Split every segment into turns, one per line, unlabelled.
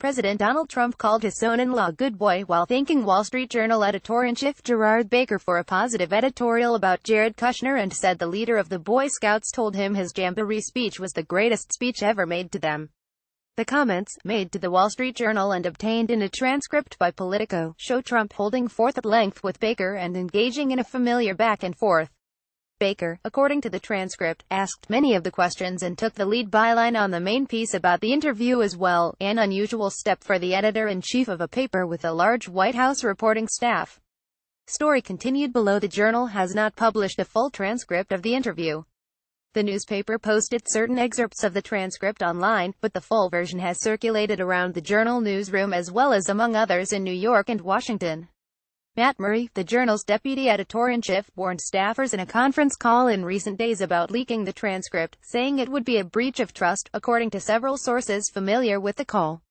President Donald Trump called his son-in-law a good boy while thanking Wall Street Journal editor-in-chief Gerard Baker for a positive editorial about Jared Kushner, and said the leader of the Boy Scouts told him his Jamboree speech was the greatest speech ever made to them. The comments, made to the Wall Street Journal and obtained in a transcript by Politico, show Trump holding forth at length with Baker and engaging in a familiar back and forth. Baker, according to the transcript, asked many of the questions and took the lead byline on the main piece about the interview as well, an unusual step for the editor-in-chief of a paper with a large White House reporting staff. Story continued below. The Journal has not published a full transcript of the interview. The newspaper posted certain excerpts of the transcript online, but the full version has circulated around the Journal newsroom as well as among others in New York and Washington. Matt Murray, the Journal's deputy editor-in-chief, warned staffers in a conference call in recent days about leaking the transcript, saying it would be a breach of trust, according to several sources familiar with the call.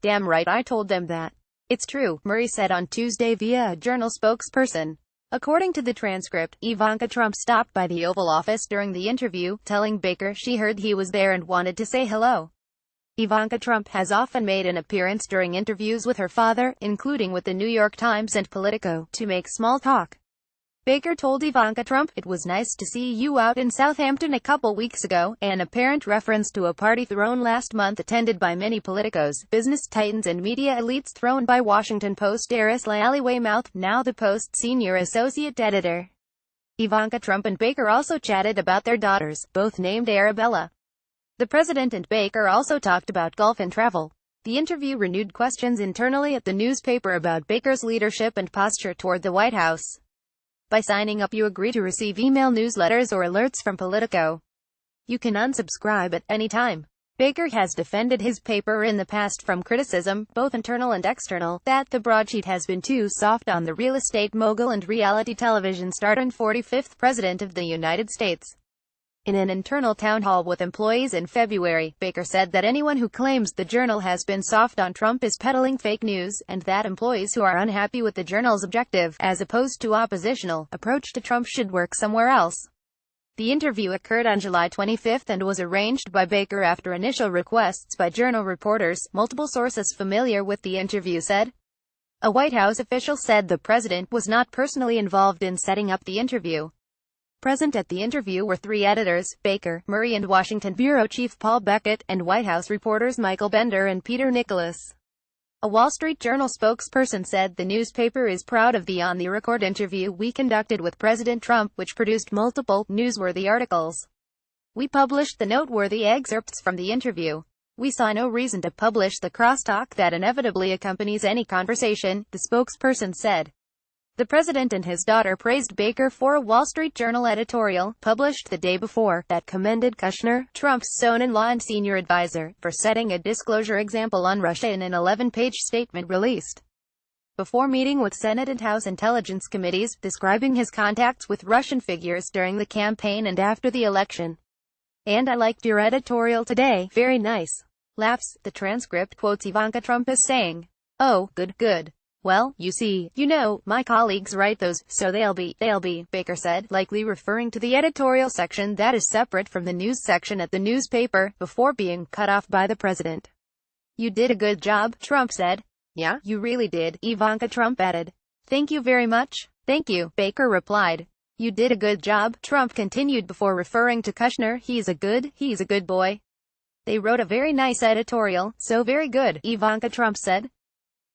"Damn right I told them that. It's true," Murray said on Tuesday via a Journal spokesperson. According to the transcript, Ivanka Trump stopped by the Oval Office during the interview, telling Baker she heard he was there and wanted to say hello. Ivanka Trump has often made an appearance during interviews with her father, including with the New York Times and Politico, to make small talk. Baker told Ivanka Trump, "It was nice to see you out in Southampton a couple weeks ago," an apparent reference to a party thrown last month attended by many politicos, business titans and media elites, thrown by Washington Post heiress Lallie Weymouth, now the Post's senior associate editor. Ivanka Trump and Baker also chatted about their daughters, both named Arabella. The president and Baker also talked about golf and travel. The interview renewed questions internally at the newspaper about Baker's leadership and posture toward the White House. By signing up, you agree to receive email newsletters or alerts from Politico. You can unsubscribe at any time. Baker has defended his paper in the past from criticism, both internal and external, that the broadsheet has been too soft on the real estate mogul and reality television star and 45th President of the United States. In an internal town hall with employees in February, Baker said that anyone who claims the Journal has been soft on Trump is peddling fake news, and that employees who are unhappy with the Journal's objective, as opposed to oppositional, approach to Trump should work somewhere else. The interview occurred on July 25 and was arranged by Baker after initial requests by Journal reporters, multiple sources familiar with the interview said. A White House official said the president was not personally involved in setting up the interview. Present at the interview were three editors, Baker, Murray and Washington bureau chief Paul Beckett, and White House reporters Michael Bender and Peter Nicholas. A Wall Street Journal spokesperson said the newspaper is proud of the on-the-record interview we conducted with President Trump, which produced multiple newsworthy articles. We published the noteworthy excerpts from the interview. We saw no reason to publish the crosstalk that inevitably accompanies any conversation, the spokesperson said. The president and his daughter praised Baker for a Wall Street Journal editorial, published the day before, that commended Kushner, Trump's son-in-law and senior advisor, for setting a disclosure example on Russia in an 11-page statement released before meeting with Senate and House Intelligence Committees, describing his contacts with Russian figures during the campaign and after the election. "And I liked your editorial today, very nice. Laughs." The transcript quotes Ivanka Trump as saying, "Oh, good, good. Well, you see, my colleagues write those, so they'll be, Baker said, likely referring to the editorial section that is separate from the news section at the newspaper, before being cut off by the president. "You did a good job," Trump said. "Yeah, you really did," Ivanka Trump added. "Thank you very much." "Thank you," Baker replied. "You did a good job," Trump continued before referring to Kushner. He's a good boy. "They wrote a very nice editorial, so very good," Ivanka Trump said.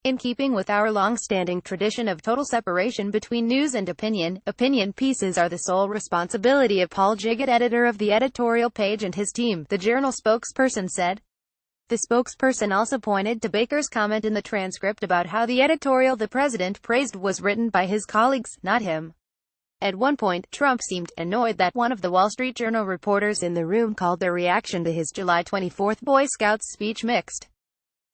In keeping with our long-standing tradition of total separation between news and opinion, opinion pieces are the sole responsibility of Paul Jigott, editor of the editorial page, and his team, the Journal spokesperson said. The spokesperson also pointed to Baker's comment in the transcript about how the editorial the president praised was written by his colleagues, not him. At one point, Trump seemed annoyed that one of the Wall Street Journal reporters in the room called their reaction to his July 24 Boy Scouts speech mixed.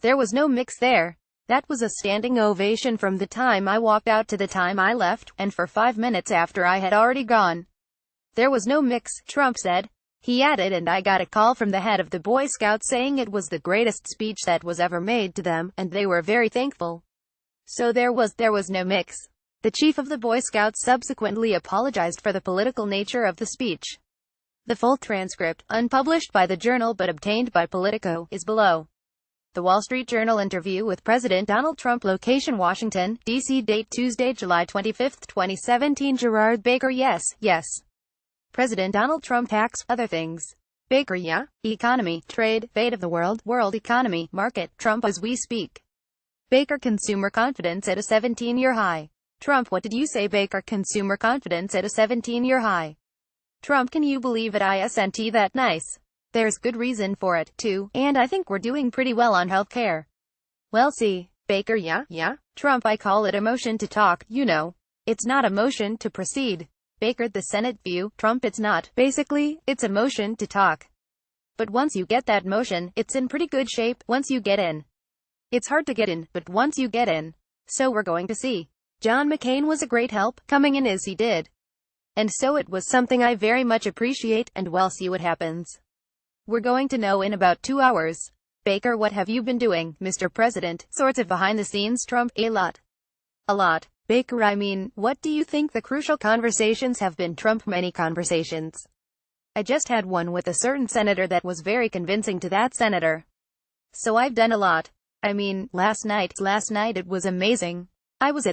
"There was no mix there. That was a standing ovation from the time I walked out to the time I left, and for 5 minutes after I had already gone. There was no mix," Trump said. He added, "And I got a call from the head of the Boy Scouts saying it was the greatest speech that was ever made to them, and they were very thankful. So there was no mix." The chief of the Boy Scouts subsequently apologized for the political nature of the speech. The full transcript, unpublished by the Journal but obtained by Politico, is below. The Wall Street Journal interview with President Donald Trump. Location: Washington, D.C. Date: Tuesday, July 25, 2017. Gerard Baker: Yes, yes. President Donald Trump. Tax, other things. Baker: Yeah. Economy, trade, fate of the world, world economy, market, Trump as we speak. Baker: Consumer confidence at a 17-year high. Trump: What did you say? Baker: Consumer confidence at a 17-year high. Trump: Can you believe it? Isn't that nice? There's good reason for it, too, and I think we're doing pretty well on healthcare. Well, see. Baker: Yeah. Trump: I call it a motion to talk, you know. It's not a motion to proceed. Baker: The Senate view. Trump: It's not. Basically, it's a motion to talk. But once you get that motion, it's in pretty good shape. Once you get in. It's hard to get in, but once you get in. So we're going to see. John McCain was a great help, coming in as he did. And so it was something I very much appreciate, and we'll see what happens. We're going to know in about 2 hours. Baker: What have you been doing, Mr. President? Sorts of behind the scenes. Trump: A lot. A lot. Baker: I mean, what do you think the crucial conversations have been? Trump: Many conversations. I just had one with a certain senator that was very convincing to that senator. So I've done a lot. I mean, last night it was amazing. I was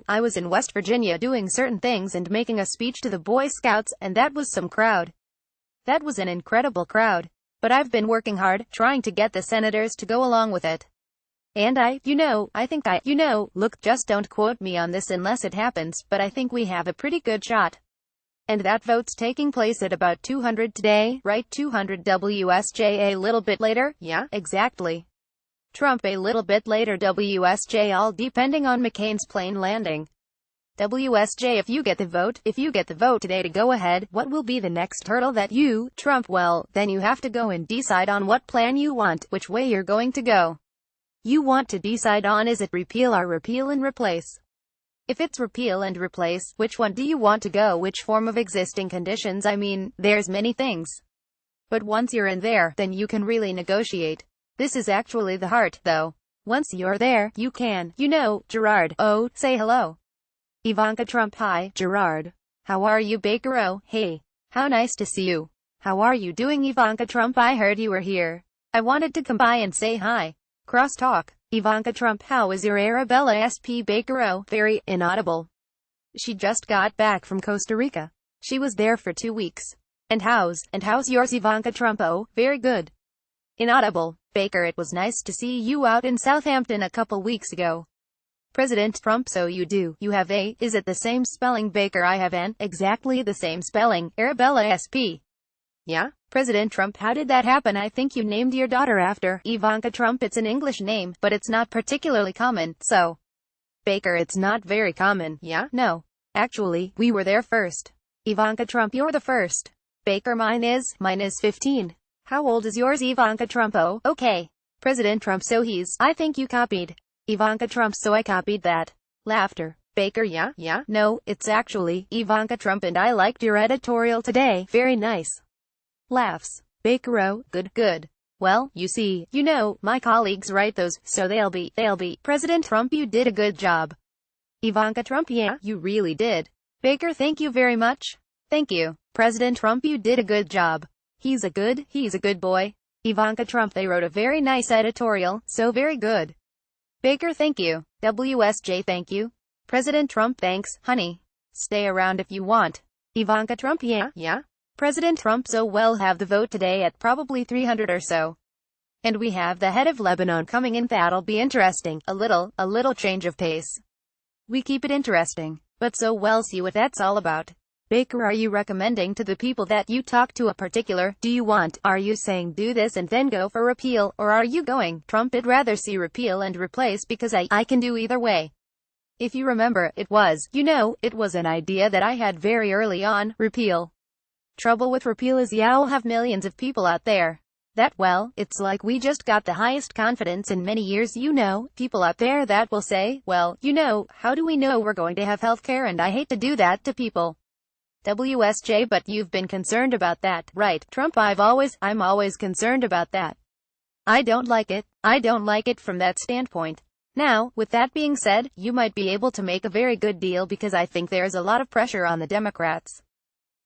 I was in West Virginia doing certain things and making a speech to the Boy Scouts, and that was some crowd. That was an incredible crowd. But I've been working hard, trying to get the senators to go along with it. And I think look, just don't quote me on this unless it happens, but I think we have a pretty good shot. And that vote's taking place at about 200 today, right? 200 WSJ. A little bit later? Yeah, exactly. Trump: A little bit later. WSJ. All depending on McCain's plane landing. WSJ: If you get the vote today to go ahead, what will be the next hurdle that you, Trump? Well, then you have to go and decide on what plan you want, which way you're going to go. You want to decide on, is it repeal or repeal and replace? If it's repeal and replace, which one do you want to go? Which form of existing conditions? I mean, there's many things. But once you're in there, then you can really negotiate. This is actually the heart, though. Once you're there, you can, Gerard. Oh, say hello. Ivanka Trump: Hi, Gerard. How are you? Baker: Oh, hey. How nice to see you. How are you doing? Ivanka Trump: I heard you were here. I wanted to come by and say hi. Crosstalk. Ivanka Trump: How is your Arabella SP? Baker: Oh, very. Inaudible. She just got back from Costa Rica. She was there for 2 weeks. And how's yours? Ivanka Trump: Oh, very good. Inaudible. Baker: It was nice to see you out in Southampton a couple weeks ago. President Trump: So you have a, is it the same spelling? Baker: I have an, exactly the same spelling, Arabella SP. Yeah? President Trump: How did that happen? I think you named your daughter after Ivanka Trump. It's an English name, but it's not particularly common, so. Baker: It's not very common. Yeah? No. Actually, we were there first. Ivanka Trump: You're the first. Baker: Mine is 15. How old is yours? Ivanka Trump: Oh, okay. President Trump: So I think you copied. Ivanka Trump: So I copied that. Laughter. Baker: Yeah? No, it's actually Ivanka Trump, and I liked your editorial today. Very nice. Laughs. Baker: Oh, good. Well, you see, my colleagues write those, so they'll be. President Trump: You did a good job. Ivanka Trump: Yeah, you really did. Baker: Thank you very much. Thank you. President Trump: You did a good job. He's a good boy. Ivanka Trump: They wrote a very nice editorial, so very good. Baker: Thank you. WSJ: Thank you. President Trump: Thanks, honey. Stay around if you want. Ivanka Trump: Yeah. President Trump: So we'll have the vote today at probably 300 or so. And we have the head of Lebanon coming in. That'll be interesting. A little change of pace. We keep it interesting. But so we'll see what that's all about. Baker: Are you recommending to the people that you talk to a particular, are you saying do this and then go for repeal, or are you going, Trump, I'd rather see repeal and replace because I can do either way? If you remember, it was an idea that I had very early on, repeal. Trouble with repeal is you'll have millions of people out there that, well, it's like we just got the highest confidence in many years, people out there that will say, well, how do we know we're going to have healthcare? And I hate to do that to people. WSJ: But you've been concerned about that, right? Trump: I'm always concerned about that. I don't like it from that standpoint. Now, with that being said, you might be able to make a very good deal because I think there's a lot of pressure on the Democrats.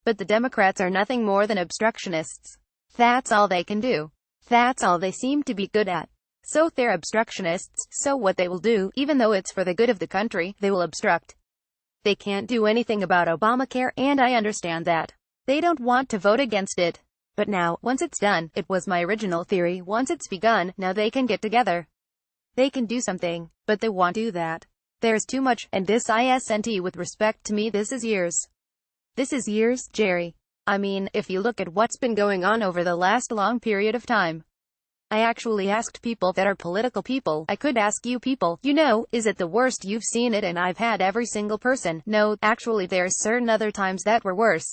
But the Democrats are nothing more than obstructionists. That's all they can do. That's all they seem to be good at. So they're obstructionists, so what they will do, even though it's for the good of the country, they will obstruct. They can't do anything about Obamacare, and I understand that. They don't want to vote against it. But now, once it's done, it was my original theory, once it's begun, now they can get together. They can do something, but they won't do that. There's too much, and this isn't with respect to me, this is years. This is years, Jerry. I mean, if you look at what's been going on over the last long period of time. I actually asked people that are political people. I could ask you people, you know, is it the worst you've seen it? And I've had every single person. No, actually there's certain other times that were worse.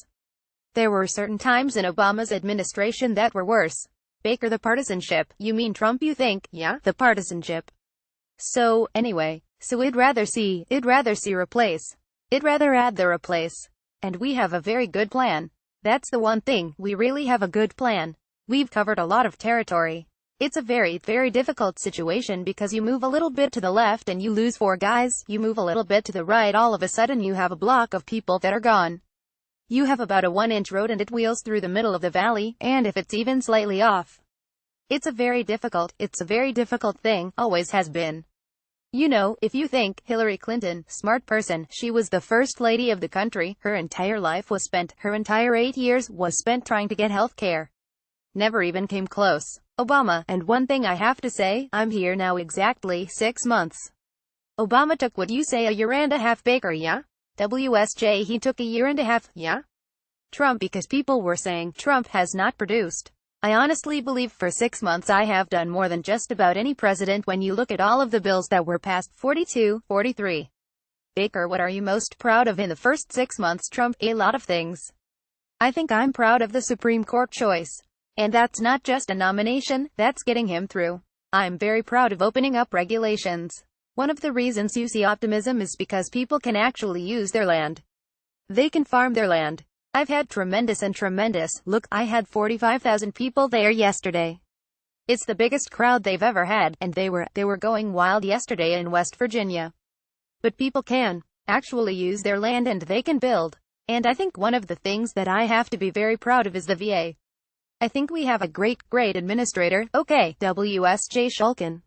There were certain times in Obama's administration that were worse. Baker, the partisanship. You mean Trump, you think? Yeah, the partisanship. So, anyway, so I'd rather see replace. I'd rather add the replace. And we have a very good plan. That's the one thing, we really have a good plan. We've covered a lot of territory. It's a very, very difficult situation because you move a little bit to the left and you lose 4 guys, you move a little bit to the right, all of a sudden you have a block of people that are gone. You have about a 1-inch road and it wheels through the middle of the valley, and if it's even slightly off. It's a very difficult thing, always has been. You know, if you think Hillary Clinton, smart person, she was the first lady of the country, her entire life was spent, her entire 8 years was spent trying to get health care. Never even came close. Obama, and one thing I have to say, I'm here now exactly 6 months. Obama took what you say a year and a half, Baker, yeah? WSJ, he took a year and a half, yeah? Trump, because people were saying, Trump has not produced. I honestly believe for 6 months I have done more than just about any president when you look at all of the bills that were passed, 42, 43. Baker, what are you most proud of in the first 6 months? Trump, a lot of things. I think I'm proud of the Supreme Court choice. And that's not just a nomination, that's getting him through. I'm very proud of opening up regulations. One of the reasons you see optimism is because people can actually use their land. They can farm their land. I've had tremendous. Look, I had 45,000 people there yesterday. It's the biggest crowd they've ever had, and they were going wild yesterday in West Virginia. But people can actually use their land and they can build. And I think one of the things that I have to be very proud of is the VA. I think we have a great administrator, okay, W.S.J. Shulkin.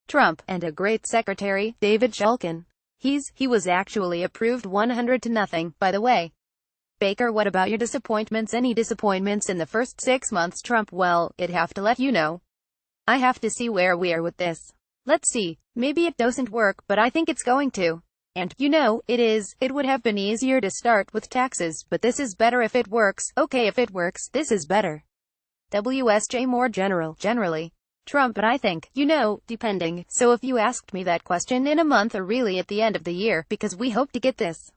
Trump, and a great secretary, David Shulkin. He was actually approved 100-0, by the way. Baker, what about your disappointments? Any disappointments in the first 6 months? Trump, well, I'd have to let you know. I have to see where we are with this. Let's see, maybe it doesn't work, but I think it's going to. And, you know, it would have been easier to start with taxes, but this is better if it works. Okay, if it works, this is better. WSJ, more generally. Trump, but I think, you know, depending. So if you asked me that question in a month or really at the end of the year, because we hope to get this.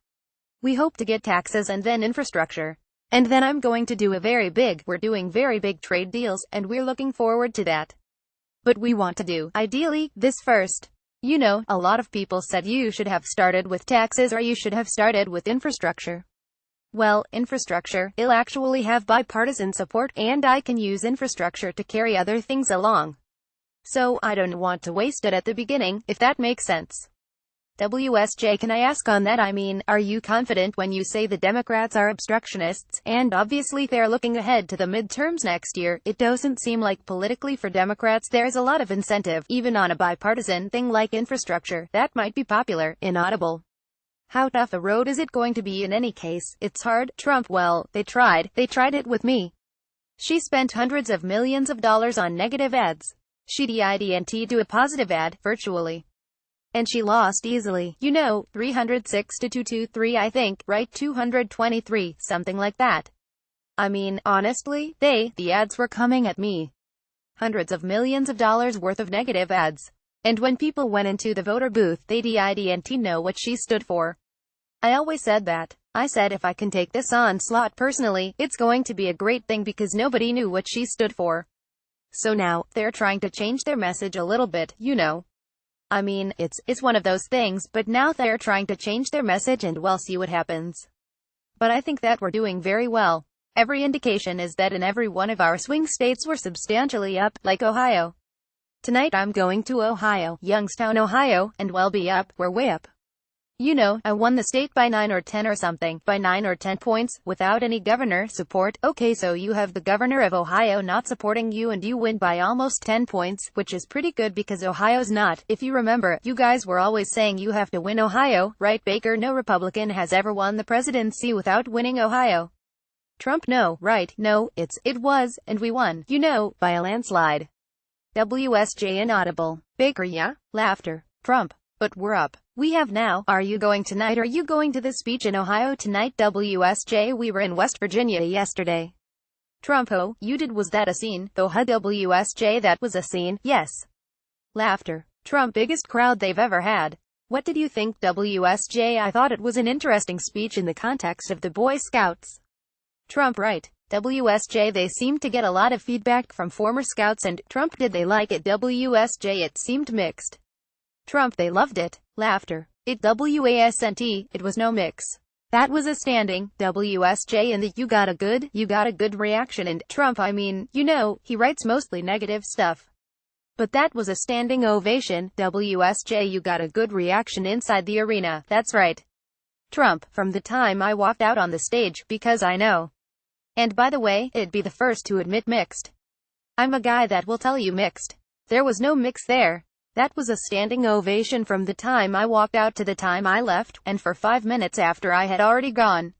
We hope to get taxes and then infrastructure. And then I'm going to do we're doing very big trade deals, and we're looking forward to that. But we want to do, ideally, this first. You know, a lot of people said you should have started with taxes or you should have started with infrastructure. Well, infrastructure, it'll actually have bipartisan support, and I can use infrastructure to carry other things along. So, I don't want to waste it at the beginning, if that makes sense. WSJ, can I ask on that? I mean, are you confident when you say the Democrats are obstructionists, and obviously they're looking ahead to the midterms next year? It doesn't seem like politically for Democrats there's a lot of incentive, even on a bipartisan thing like infrastructure, that might be popular. Inaudible. How tough a road is it going to be in any case? It's hard. Trump, well, they tried it with me. She spent hundreds of millions of dollars on negative ads. She didn't do a positive ad, virtually. And she lost easily. You know, 306 to 223, I think, right? 223, something like that. I mean, honestly, the ads were coming at me. Hundreds of millions of dollars worth of negative ads. And when people went into the voter booth, they didn't know what she stood for. I always said that. I said if I can take this onslaught personally, it's going to be a great thing because nobody knew what she stood for. So now, they're trying to change their message a little bit, you know. I mean, it's one of those things, but now they're trying to change their message and we'll see what happens. But I think that we're doing very well. Every indication is that in every one of our swing states we're substantially up, like Ohio. Tonight I'm going to Ohio, Youngstown, Ohio, and we'll be up, we're way up. I won the state by 9 or 10 or something, by 9 or 10 points, without any governor support. Okay, so you have the governor of Ohio not supporting you and you win by almost 10 points, which is pretty good because Ohio's not. If you remember, you guys were always saying you have to win Ohio, right, Baker? No Republican has ever won the presidency without winning Ohio. Trump, no, right, no, it was, and we won, by a landslide. WSJ inaudible. Baker, yeah? Laughter. Trump. But we're up. We have now. Are you going tonight? Are you going to the speech in Ohio tonight? WSJ, we were in West Virginia yesterday. Trump, oh, you did. Was that a scene? Though, WSJ, that was a scene, yes. Laughter. Trump, biggest crowd they've ever had. What did you think, WSJ? I thought it was an interesting speech in the context of the Boy Scouts. Trump, right. WSJ, they seemed to get a lot of feedback from former scouts and Trump, did they like it? WSJ, it seemed mixed. Trump, they loved it. Laughter. It wasn't, it was no mix. That was a standing, WSJ, and the you got a good reaction. And Trump, I mean, he writes mostly negative stuff. But that was a standing ovation, WSJ, you got a good reaction inside the arena. That's right. Trump, from the time I walked out on the stage, because I know. And by the way, it'd be the first to admit mixed. I'm a guy that will tell you mixed. There was no mix there. That was a standing ovation from the time I walked out to the time I left, and for 5 minutes after I had already gone.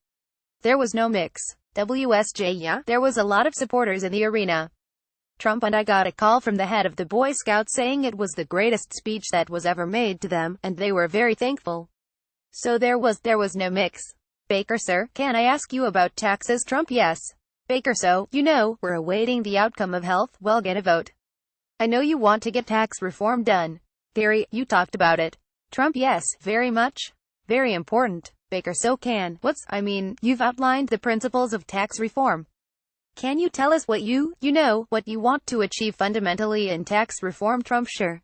There was no mix. WSJ, yeah, there was a lot of supporters in the arena. Trump, and I got a call from the head of the Boy Scouts saying it was the greatest speech that was ever made to them, and they were very thankful. So there was no mix. Baker, sir, can I ask you about taxes? Trump, yes. Baker, so, we're awaiting the outcome of health. Well, get a vote. I know you want to get tax reform done. Gary, you talked about it. Trump, yes, very much. Very important. Baker, so you've outlined the principles of tax reform. Can you tell us what what you want to achieve fundamentally in tax reform? Trump, sure.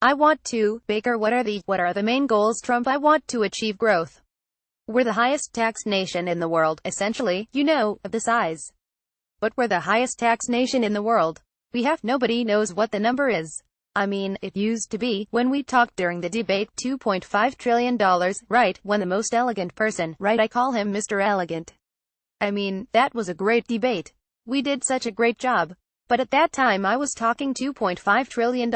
I want to. Baker, what are the main goals? Trump, I want to achieve growth. We're the highest taxed nation in the world, essentially, of the size. But we're the highest taxed nation in the world. Nobody knows what the number is. I mean, it used to be, when we talked during the debate, $2.5 trillion, right, when the most elegant person, right, I call him Mr. Elegant. I mean, that was a great debate. We did such a great job. But at that time I was talking $2.5 trillion.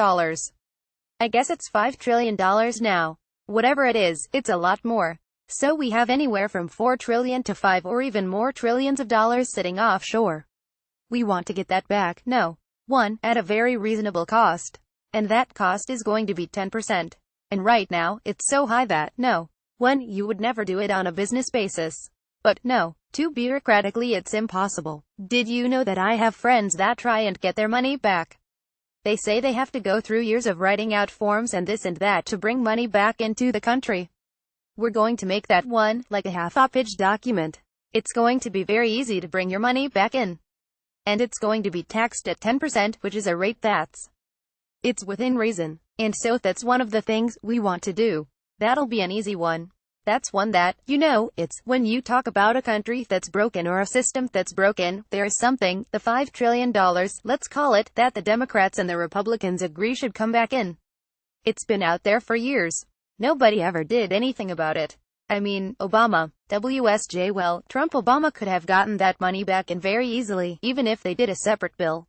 I guess it's $5 trillion now. Whatever it is, it's a lot more. So we have anywhere from 4 trillion to 5 or even more trillions of dollars sitting offshore. We want to get that back. No. 1. At a very reasonable cost. And that cost is going to be 10%. And right now, it's so high that, no. 1. You would never do it on a business basis. But, no. 2. Bureaucratically it's impossible. Did you know that I have friends that try and get their money back? They say they have to go through years of writing out forms and this and that to bring money back into the country. We're going to make that one, like a half-page document. It's going to be very easy to bring your money back in. And it's going to be taxed at 10%, which is a rate it's within reason. And so that's one of the things we want to do. That'll be an easy one. That's one that, it's, when you talk about a country that's broken or a system that's broken, there's something, the $5 trillion, let's call it, that the Democrats and the Republicans agree should come back in. It's been out there for years. Nobody ever did anything about it. I mean, Obama, WSJ, well, Obama could have gotten that money back in very easily, even if they did a separate bill.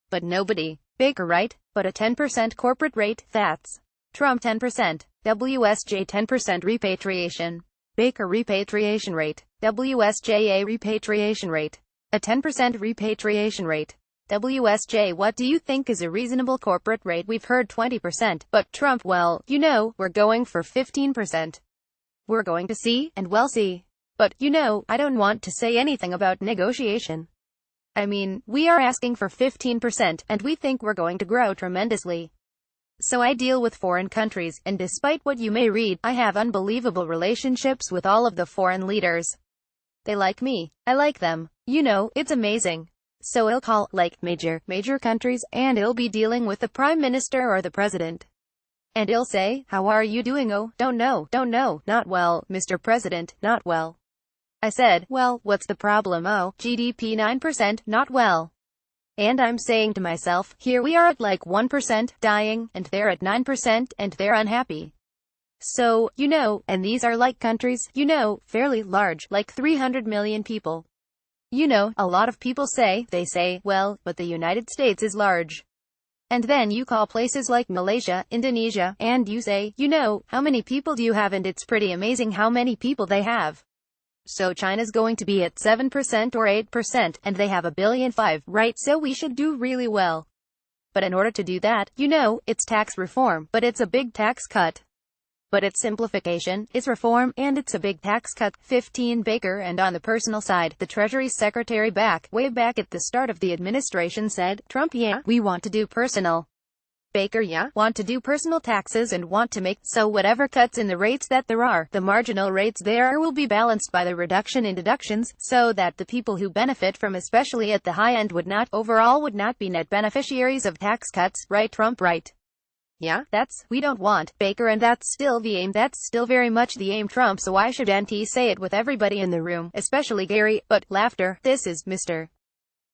But nobody. Baker, right? But a 10% corporate rate, that's Trump 10%, WSJ 10% repatriation. Baker repatriation rate, WSJ a repatriation rate. A 10% repatriation rate. WSJ, what do you think is a reasonable corporate rate? We've heard 20%, but Trump, well, we're going for 15%. We're going to see, and we'll see. But, I don't want to say anything about negotiation. I mean, we are asking for 15%, and we think we're going to grow tremendously. So I deal with foreign countries, and despite what you may read, I have unbelievable relationships with all of the foreign leaders. They like me. I like them. It's amazing. So I'll call, major countries, and I'll be dealing with the Prime Minister or the President. And he'll say, how are you doing? Oh, don't know, not well, Mr. President, not well. I said, well, what's the problem? Oh, GDP 9%, not well. And I'm saying to myself, here we are at 1%, dying, and they're at 9%, and they're unhappy. So, and these are like countries, fairly large, like 300 million people. A lot of people they say, well, but the United States is large. And then you call places like Malaysia, Indonesia, and you say, how many people do you have? And it's pretty amazing how many people they have. So China's going to be at 7% or 8%, and they have 1,500,000,000, right? So we should do really well. But in order to do that, it's tax reform, but it's a big tax cut. But it's simplification, it's reform, and it's a big tax cut. 15 Baker. And on the personal side, the Treasury Secretary way back at the start of the administration said, Trump, yeah, we want to do personal. Baker, yeah, want to do personal taxes and want to make so whatever cuts in the rates that there are, the marginal rates there will be balanced by the reduction in deductions, so that the people who benefit from, especially at the high end, would not be net beneficiaries of tax cuts, right? Trump, right? Yeah, we don't want, Baker, and that's still the aim, that's still very much the aim, Trump, so why shouldn't he say it with everybody in the room, especially Gary? But, laughter, this is Mr.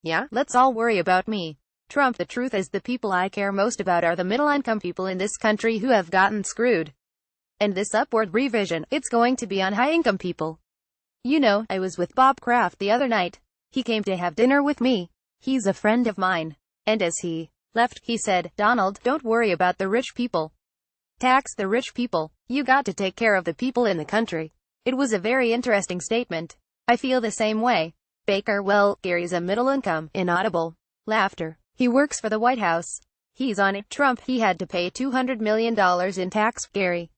Yeah, let's all worry about me. Trump, the truth is the people I care most about are the middle-income people in this country who have gotten screwed. And this upward revision, it's going to be on high-income people. I was with Bob Kraft the other night. He came to have dinner with me. He's a friend of mine. And as he left, he said, Donald, don't worry about the rich people. Tax the rich people. You got to take care of the people in the country. It was a very interesting statement. I feel the same way. Baker, well, Gary's a middle income, inaudible. Laughter. He works for the White House. He's on it. Trump, he had to pay $200 million in tax. Gary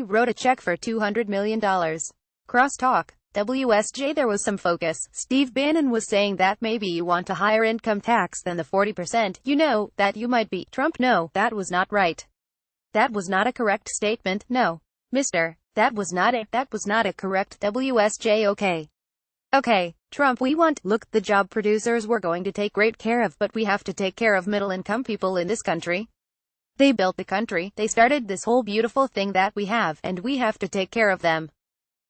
wrote a check for $200 million. Crosstalk. WSJ, there was some focus. Steve Bannon was saying that maybe you want a higher income tax than the 40%, that you might be. Trump, no, that was not right. That was not a correct statement, no. Mister, that was not a correct WSJ, okay. Trump, we want, look, the job producers we're going to take great care of, but we have to take care of middle-income people in this country. They built the country, they started this whole beautiful thing that we have, and we have to take care of them.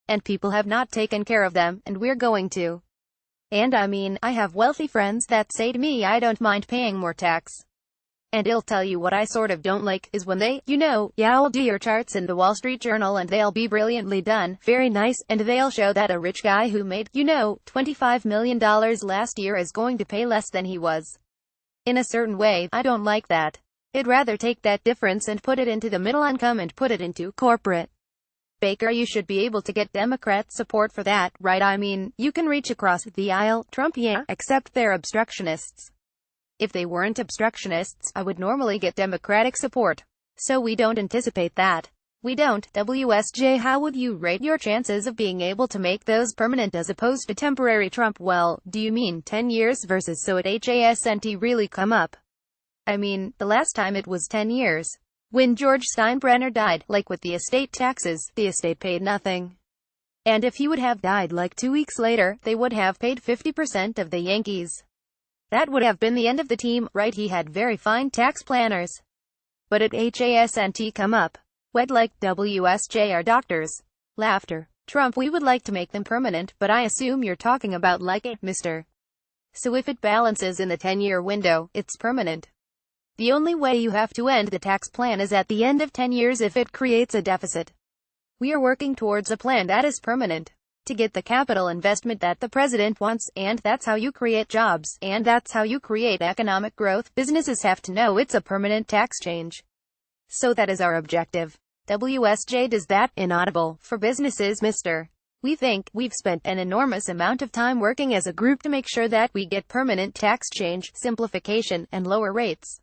And people have not taken care of them, and we're going to. And I mean, I have wealthy friends that say to me I don't mind paying more tax. And I'll tell you what I sort of don't like, is when they, yeah, I'll do your charts in the Wall Street Journal and they'll be brilliantly done, very nice, and they'll show that a rich guy who made, $25 million last year is going to pay less than he was. In a certain way, I don't like that. I'd rather take that difference and put it into the middle income and put it into corporate. Baker, you should be able to get Democrat support for that, right? I mean, you can reach across the aisle, Trump, yeah, except they're obstructionists. If they weren't obstructionists, I would normally get Democratic support. So we don't anticipate that. We don't. WSJ, how would you rate your chances of being able to make those permanent as opposed to temporary? Trump, well, do you mean 10 years versus so at HASNT really come up? I mean, the last time it was 10 years. When George Steinbrenner died, like with the estate taxes, the estate paid nothing. And if he would have died like 2 weeks later, they would have paid 50% of the Yankees. That would have been the end of the team, right? He had very fine tax planners. But at HASNT come up. Wed like WSJ are doctors. Laughter. Trump, we would like to make them permanent, but I assume you're talking about like it, mister. So if it balances in the 10-year window, it's permanent. The only way you have to end the tax plan is at the end of 10 years if it creates a deficit. We are working towards a plan that is permanent. To get the capital investment that the president wants, and that's how you create jobs, and that's how you create economic growth. Businesses have to know it's a permanent tax change. So that is our objective. WSJ, does that, inaudible, for businesses, mister? We think, we've spent an enormous amount of time working as a group to make sure that we get permanent tax change, simplification, and lower rates.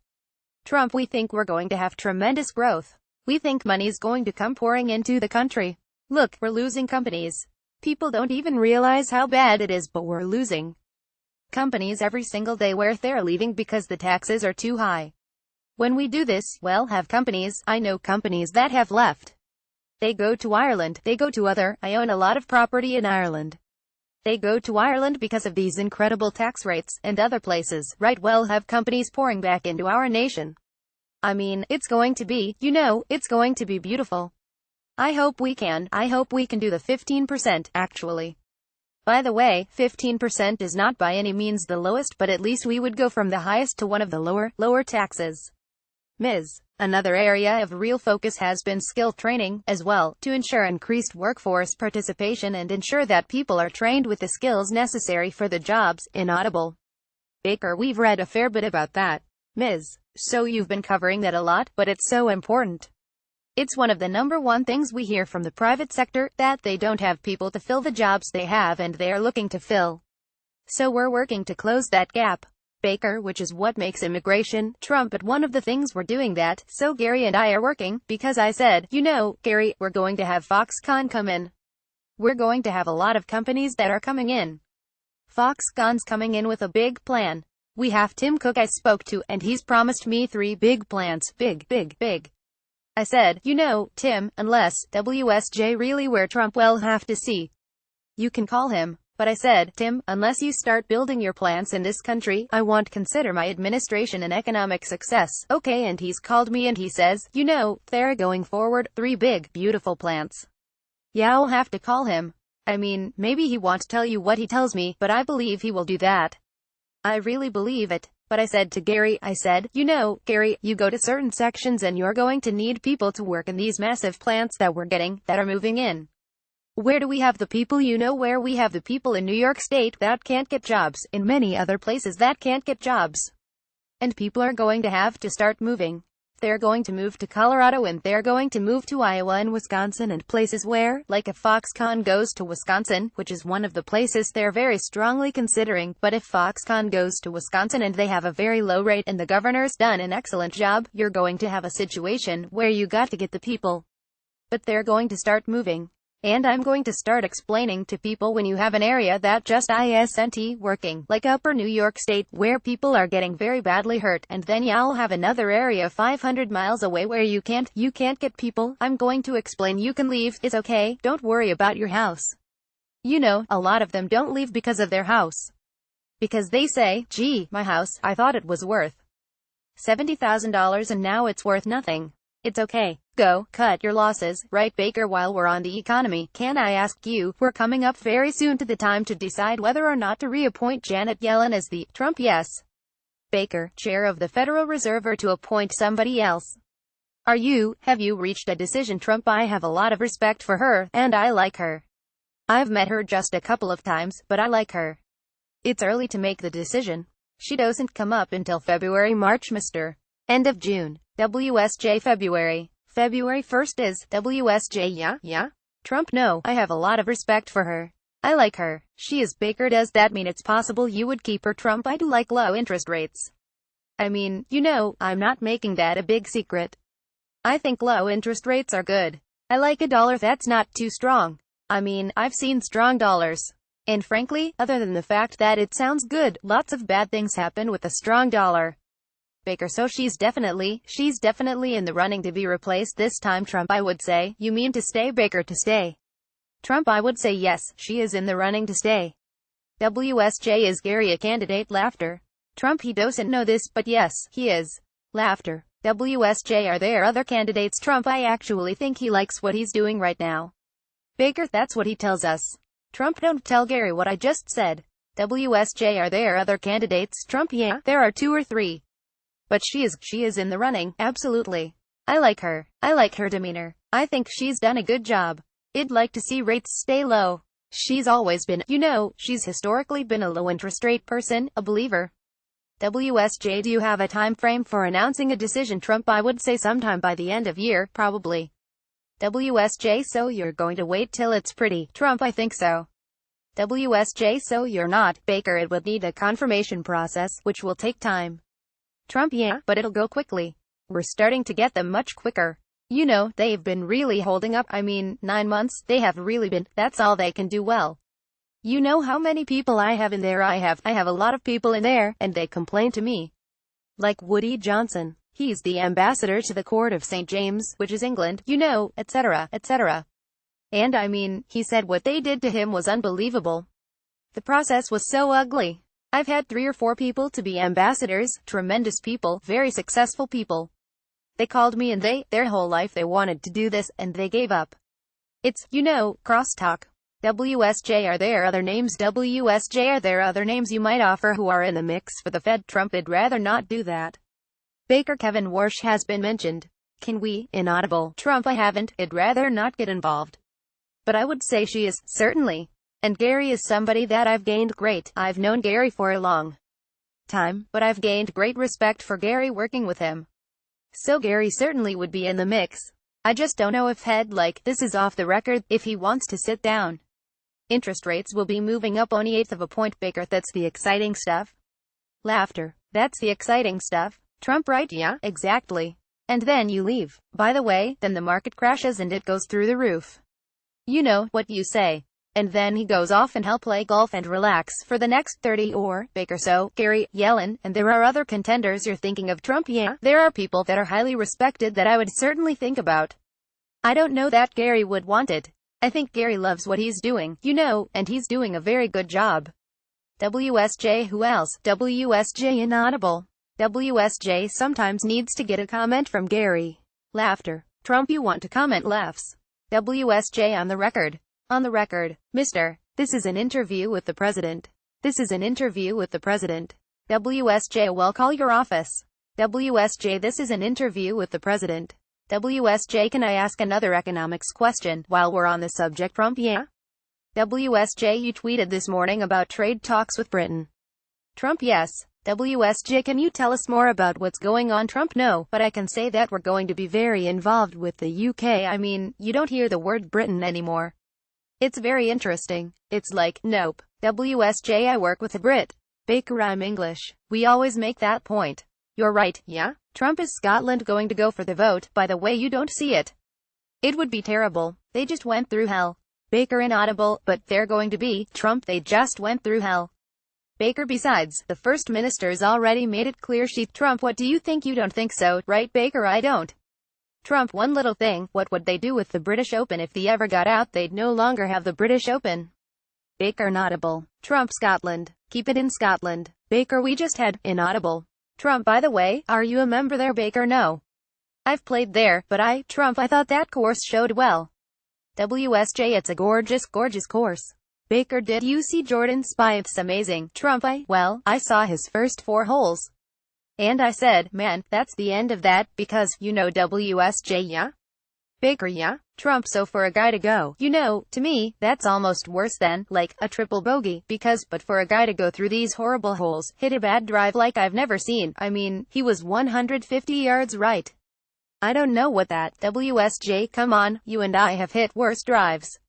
Trump, we think we're going to have tremendous growth. We think money's going to come pouring into the country. Look, we're losing companies. People don't even realize how bad it is, but we're losing companies every single day where they're leaving because the taxes are too high. When we do this, well, have companies, I know companies that have left. They go to Ireland, they go to I own a lot of property in Ireland. They go to Ireland because of these incredible tax rates, and other places, right? Well, have companies pouring back into our nation. I mean, it's going to be, it's going to be beautiful. I hope we can do the 15%, actually. By the way, 15% is not by any means the lowest, but at least we would go from the highest to one of the lower taxes. Ms. Another area of real focus has been skill training, as well, to ensure increased workforce participation and ensure that people are trained with the skills necessary for the jobs. Inaudible. Baker, we've read a fair bit about that. Ms. So you've been covering that a lot, but it's so important. It's one of the #1 things we hear from the private sector, that they don't have people to fill the jobs they have and they are looking to fill. So we're working to close that gap. Baker, which is what makes immigration Trump, but one of the things we're doing that, so Gary and I are working, because I said, you know, Gary, we're going to have Foxconn come in. We're going to have a lot of companies that are coming in. Foxconn's coming in with a big plan. We have Tim Cook I spoke to, and he's promised me 3 big plans. Big. I said, you know, Tim, unless WSJ really where Trump will have to see. You can call him. But I said, Tim, unless you start building your plants in this country, I won't consider my administration an economic success. Okay, and he's called me and he says, you know, they're going forward, 3 big, beautiful plants. Yeah, I'll have to call him. I mean, maybe he won't tell you what he tells me, but I believe he will do that. I really believe it. But I said to Gary, I said, you know, Gary, you go to certain sections and you're going to need people to work in these massive plants that we're getting, that are moving in. Where do we have the people? You know where we have the people in New York State that can't get jobs, in many other places that can't get jobs. And people are going to have to start moving. They're going to move to Colorado and they're going to move to Iowa and Wisconsin and places where, like if Foxconn goes to Wisconsin, which is one of the places they're very strongly considering, but if Foxconn goes to Wisconsin and they have a very low rate and the governor's done an excellent job, you're going to have a situation where you got to get the people. But they're going to start moving. And I'm going to start explaining to people when you have an area that just isn't working, like Upper New York State, where people are getting very badly hurt, and then you'll have another area 500 miles away where you can't get people. I'm going to explain you can leave, it's okay, don't worry about your house. You know, a lot of them don't leave because of their house. Because they say, gee, my house, I thought it was worth $70,000 and now it's worth nothing. It's okay. Go, cut your losses, right? Baker, while we're on the economy, can I ask you, we're coming up very soon to the time to decide whether or not to reappoint Janet Yellen as the Trump yes. Baker, chair of the Federal Reserve, or to appoint somebody else. Have you reached a decision? Trump, I have a lot of respect for her, and I like her. I've met her just a couple of times, but I like her. It's early to make the decision. She doesn't come up until February, March, Mr. End of June. WSJ February 1st is WSJ. Yeah? Trump, no, I have a lot of respect for her. I like her. She is. Baker, does that mean it's possible you would keep her? Trump, I do like low interest rates. I mean, you know, I'm not making that a big secret. I think low interest rates are good. I like a dollar that's not too strong. I mean, I've seen strong dollars. And frankly, other than the fact that it sounds good, lots of bad things happen with a strong dollar. Baker, so she's definitely in the running to be replaced this time. Trump, I would say, you mean to stay? Baker, to stay. Trump, I would say yes, she is in the running to stay. WSJ, is Gary a candidate? Laughter. Trump, he doesn't know this, but yes, he is. Laughter. WSJ, are there other candidates? Trump, I actually think he likes what he's doing right now. Baker, that's what he tells us. Trump, don't tell Gary what I just said. WSJ, are there other candidates? Trump, yeah, there are 2 or 3. But she is in the running, absolutely. I like her. I like her demeanor. I think she's done a good job. I'd like to see rates stay low. She's always been, you know, she's historically been a low interest rate person, a believer. WSJ, do you have a time frame for announcing a decision? Trump, I would say sometime by the end of year, probably. WSJ, so you're going to wait till it's pretty? Trump, I think so. WSJ, so you're not. Baker, it would need a confirmation process, which will take time. Trump, yeah, but it'll go quickly. We're starting to get them much quicker. You know, they've been really holding up. I mean, 9 months, they have really been. That's all they can do well. You know how many people I have in there? I have a lot of people in there, and they complain to me. Like Woody Johnson. He's the ambassador to the court of St. James, which is England, you know, etc., etc. And I mean, he said what they did to him was unbelievable. The process was so ugly. I've had 3 or 4 people to be ambassadors, tremendous people, very successful people. They called me and their whole life they wanted to do this, and they gave up. It's, you know, crosstalk. WSJ, are there other names? WSJ, are there other names you might offer who are in the mix for the Fed? Trump, I'd rather not do that. Baker Kevin Warsh has been mentioned. Can we? Inaudible. Trump I haven't. I'd rather not get involved. But I would say she is, certainly. And Gary is somebody that I've known Gary for a long time, but I've gained great respect for Gary working with him. So Gary certainly would be in the mix. I just don't know if this is off the record, if he wants to sit down. Interest rates will be moving up only 1/8 of a point, Baker. That's the exciting stuff. Laughter. That's the exciting stuff. Trump right? Yeah, exactly. And then you leave. By the way, then the market crashes and it goes through the roof. You know what you say. And then he goes off and he'll play golf and relax for the next 30 or, Baker. So, Gary, Yellen, and there are other contenders you're thinking of. Trump? Yeah, there are people that are highly respected that I would certainly think about. I don't know that Gary would want it. I think Gary loves what he's doing, you know, and he's doing a very good job. WSJ. Who else? WSJ. Inaudible. WSJ sometimes needs to get a comment from Gary. Laughter. Trump you want to comment? Laughs. WSJ. On the record. On the record. Mr. This is an interview with the president. This is an interview with the president. WSJ. Well, call your office. WSJ. This is an interview with the president. WSJ. Can I ask another economics question while we're on the subject? Trump? Yeah. WSJ. You tweeted this morning about trade talks with Britain. Trump? Yes. WSJ. Can you tell us more about what's going on? Trump? No, but I can say that we're going to be very involved with the UK. I mean, you don't hear the word Britain anymore. It's very interesting. It's like, nope. WSJ. I work with a Brit. Baker. I'm English. We always make that point. You're right, yeah? Trump is Scotland going to go for the vote? By the way, you don't see it. It would be terrible. They just went through hell. Baker. Inaudible. But they're going to be, Trump, they just went through hell. Baker. Besides, the First Minister's already made it clear Trump. What do you think? You don't think so, right, Baker? I don't. Trump. One little thing, what would they do with the British Open if they ever got out? They'd no longer have the British Open. Baker. Inaudible. Trump. Scotland. Keep it in Scotland. Baker. We just had, Inaudible. Trump. By the way, are you a member there? Baker. No. I've played there, but Trump, I thought that course showed well. WSJ. It's a gorgeous, gorgeous course. Baker. Did you see Jordan Spieth's amazing? Trump. Well, I saw his first 4 holes. And I said, man, that's the end of that, because, you know, WSJ. Yeah? Baker. Yeah? Trump. So for a guy to go, you know, to me, that's almost worse than, like, a triple bogey, but for a guy to go through these horrible holes, hit a bad drive like I've never seen, I mean, he was 150 yards right. I don't know what that, WSJ, come on, you and I have hit worse drives.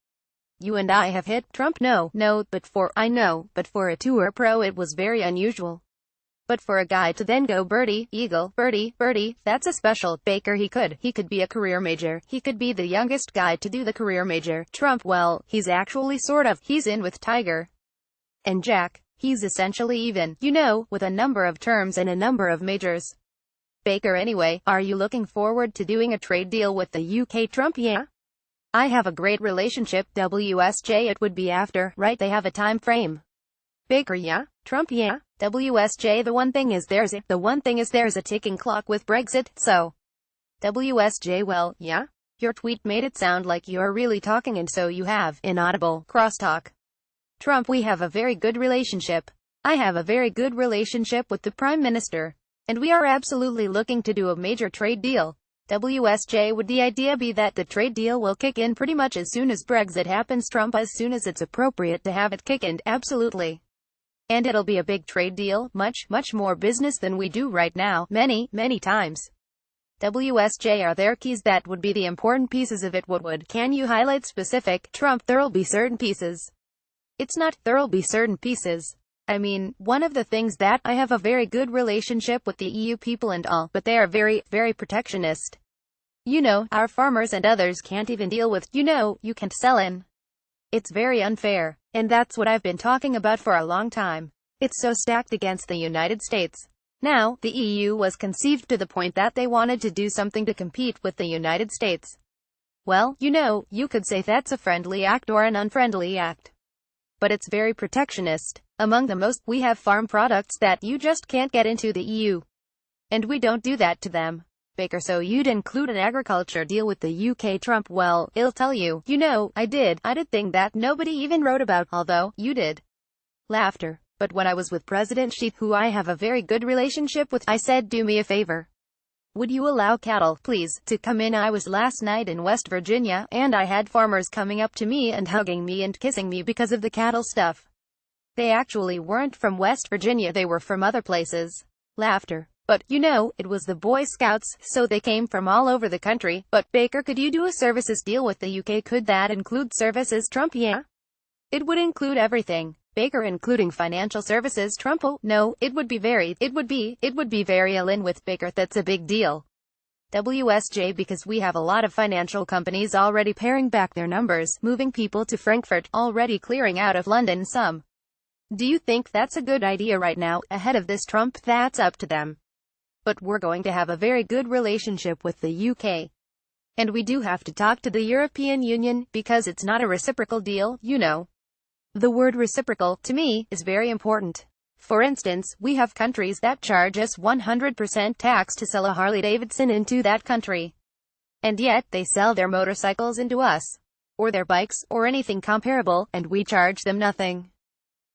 You and I have hit, Trump? No, but for a tour pro it was very unusual. But for a guy to then go birdie, eagle, birdie, birdie, that's a special. Baker. He could be a career major. He could be the youngest guy to do the career major. Trump. Well, he's actually sort of. He's in with Tiger and Jack. He's essentially even, you know, with a number of terms and a number of majors. Baker. Anyway, are you looking forward to doing a trade deal with the UK? Trump. Yeah. I have a great relationship. WSJ. It would be after, right? They have a time frame. Baker. Yeah. Trump. Yeah. WSJ. The one thing is there's a ticking clock with Brexit, so. WSJ. Well, yeah. Your tweet made it sound like you're really talking, and so you have. Inaudible. Crosstalk. Trump. We have a very good relationship. I have a very good relationship with the Prime Minister. And we are absolutely looking to do a major trade deal. WSJ. Would the idea be that the trade deal will kick in pretty much as soon as Brexit happens? Trump. As soon as it's appropriate to have it kick in, absolutely. And it'll be a big trade deal, much more business than we do right now, many times. WSJ. Are there keys that would be the important pieces of it? What would? Can you highlight specific? Trump. There'll be certain pieces. It's not, there'll be certain pieces. I mean, one of the things that, I have a very good relationship with the EU people and all, but they are very protectionist. You know, our farmers and others can't even deal with, you know, you can't sell in. It's very unfair. And that's what I've been talking about for a long time. It's so stacked against the United States. Now, the EU was conceived to the point that they wanted to do something to compete with the United States. Well, you know, you could say that's a friendly act or an unfriendly act. But it's very protectionist. Among the most, we have farm products that you just can't get into the EU. And we don't do that to them. Baker. So you'd include an agriculture deal with the UK? Trump. Well, I'll tell you, you know, I did thing that nobody even wrote about, although, you did. Laughter. But when I was with President Xi, who I have a very good relationship with, I said, do me a favor. Would you allow cattle, please, to come in? I was last night in West Virginia, and I had farmers coming up to me and hugging me and kissing me because of the cattle stuff. They actually weren't from West Virginia, they were from other places. Laughter. But, you know, it was the Boy Scouts, so they came from all over the country. But, Baker, could you do a services deal with the UK? Could that include services, Trump? Yeah. It would include everything. Baker, including financial services, Trump? Oh, no, it would be very Ellen with Baker, that's a big deal. WSJ, because we have a lot of financial companies already paring back their numbers, moving people to Frankfurt, already clearing out of London some. Do you think that's a good idea right now, ahead of this Trump? That's up to them. But we're going to have a very good relationship with the UK. And we do have to talk to the European Union, because it's not a reciprocal deal, you know. The word reciprocal, to me, is very important. For instance, we have countries that charge us 100% tax to sell a Harley-Davidson into that country. And yet, they sell their motorcycles into us. Or their bikes, or anything comparable, and we charge them nothing.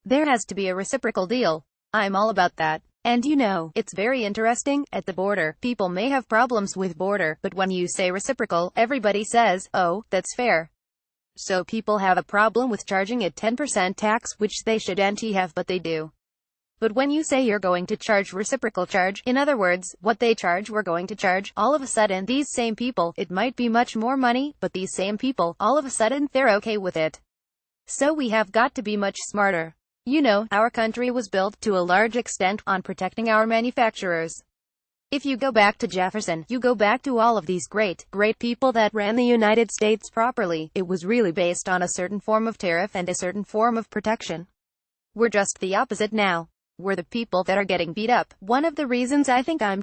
There has to be a reciprocal deal. I'm all about that. And you know, it's very interesting, at the border, people may have problems with border, but when you say reciprocal, everybody says, oh, that's fair. So people have a problem with charging a 10% tax, which they shouldn't have, but they do. But when you say you're going to charge reciprocal charge, in other words, what they charge we're going to charge, all of a sudden, these same people, it might be much more money, but these same people, all of a sudden, they're okay with it. So we have got to be much smarter. You know, our country was built, to a large extent, on protecting our manufacturers. If you go back to Jefferson, you go back to all of these great people that ran the United States properly, it was really based on a certain form of tariff and a certain form of protection. We're just the opposite now. We're the people that are getting beat up. One of the reasons I think I'm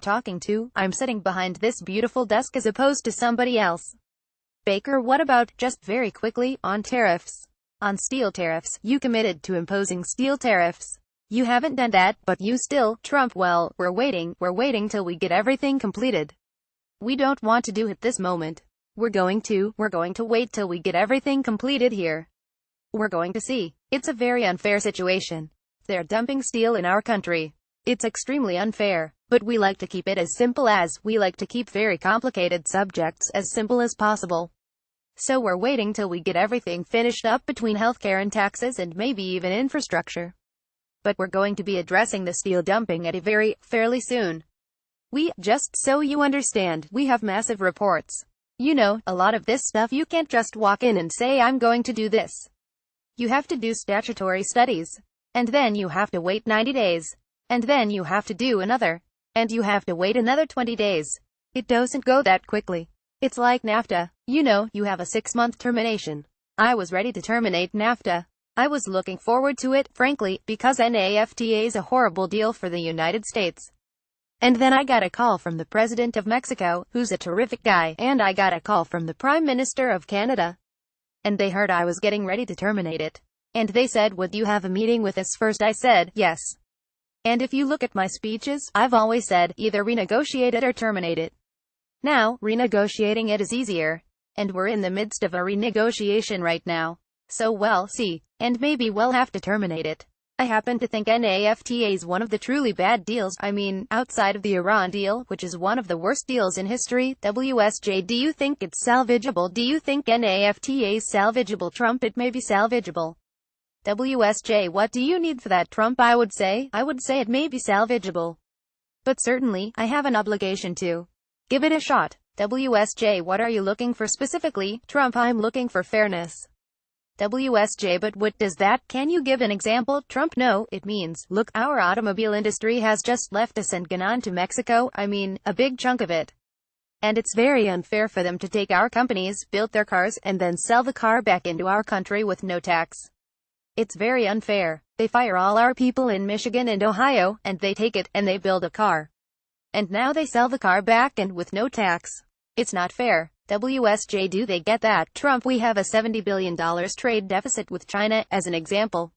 sitting behind this beautiful desk as opposed to somebody else. Baker, what about, just very quickly, on tariffs? On steel tariffs, you committed to imposing steel tariffs. You haven't done that, but you still, Trump, well, we're waiting till we get everything completed. We don't want to do it this moment. We're going to wait till we get everything completed here. We're going to see. It's a very unfair situation. They're dumping steel in our country. It's extremely unfair, but we like to keep it as simple as, we like to keep very complicated subjects as simple as possible. So we're waiting till we get everything finished up between healthcare and taxes and maybe even infrastructure. But we're going to be addressing the steel dumping at fairly soon. Just so you understand, we have massive reports. You know, a lot of this stuff you can't just walk in and say I'm going to do this. You have to do statutory studies. And then you have to wait 90 days. And then you have to do another. And you have to wait another 20 days. It doesn't go that quickly. It's like NAFTA. You know, you have a 6-month termination. I was ready to terminate NAFTA. I was looking forward to it, frankly, because NAFTA is a horrible deal for the United States. And then I got a call from the President of Mexico, who's a terrific guy, and I got a call from the Prime Minister of Canada. And they heard I was getting ready to terminate it. And they said, would you have a meeting with us first? I said, yes. And if you look at my speeches, I've always said, either renegotiate it or terminate it. Now, renegotiating it is easier. And we're in the midst of a renegotiation right now. So we'll see. And maybe we'll have to terminate it. I happen to think NAFTA is one of the truly bad deals, I mean, outside of the Iran deal, which is one of the worst deals in history. WSJ, do you think it's salvageable? Do you think NAFTA is salvageable? Trump, it may be salvageable. WSJ, what do you need for that? Trump, I would say it may be salvageable. But certainly, I have an obligation to give it a shot. WSJ, what are you looking for specifically? Trump, I'm looking for fairness. WSJ, but what does that? Can you give an example? Trump, no, it means, look, our automobile industry has just left us and gone on to Mexico, I mean, a big chunk of it. And it's very unfair for them to take our companies, build their cars, and then sell the car back into our country with no tax. It's very unfair. They fire all our people in Michigan and Ohio, and they take it, and they build a car. And now they sell the car back and with no tax. It's not fair. WSJ, do they get that? Trump, we have a $70 billion trade deficit with China, as an example.